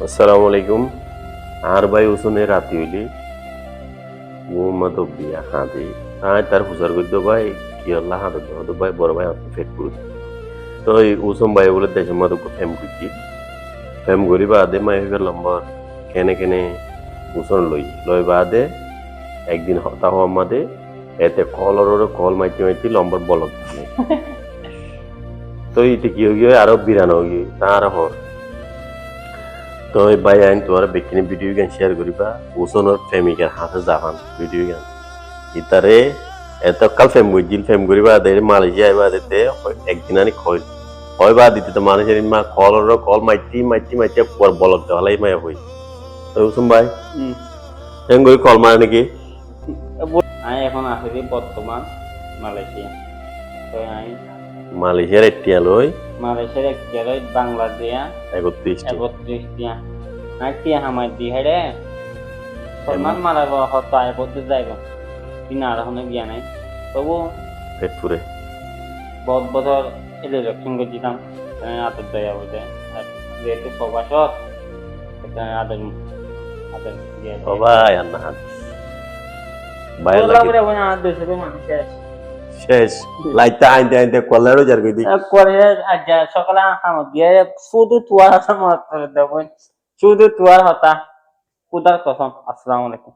আসসালামু আলাইকুম। আর ভাই ওসনে রাতি হইলি মোহাম্মদ বিয়া হাঁদে তাই তার হুজার গদ্য ভাই কি আল্লাহ হাঁদে হতো ভাই বড় ভাই আপনি ফেট করে তো এই ওসম ভাই বলে দেশের মতো ফেম করছি ফেম করি বাদে মাই হয়ে লম্বর কেনে কেনে ওসন লই বাদে একদিন হতা হওয়া মাদে এতে কল মাইতে মাইতে লম্বর বলক তো ইতে কি হয়ে গিয়ে আরো বিরান হয়ে গিয়ে তার হর তো ভাই আইন তোমার বেকিনি ভিডিও গান শেয়ার করিবা ওসনের প্রেমিকার হাতে জাহান ভিডিও গান ইতারে এত কাল ফেম করিবা দে মালয়েশিয়া আইবা দিতে একদিন আনি খই হয় বা দিতে তো মানুষের মা কল মাইতি পর বলক দেওয়ালাই মায়া হই তো ওসম ভাই ফেম করি কল মারে নাকি আমি এখন আছি বর্তমান মালয়েশিয়া। তো আমি মালয়েশিয়ার এটিয়া লই মালয়েশিয়ার একটা বাংলা দিয়া 31 দিয়া আমি টিয়া হামাই দি হেরে সলমান মারাব হতো আয় বলতে যাইব কিনা আর হনে গিয়া নাই তবু পেটপুরে বহুত বছর এলে লক্ষণ করে দিতাম আদর দেয়া বলতে যেহেতু প্রবাসত আদর আদর দিয়ে ও ভাই আর না ভাই লাগে শেষ লাইটা আইতে আইতে কলারও জার কই দি করে সকালে হামত দিয়ে শুধু তুয়ার হাসা মত করে দেবেন শুধু তুয়ার হতা খুদার কসম। আসসালামু আলাইকুম।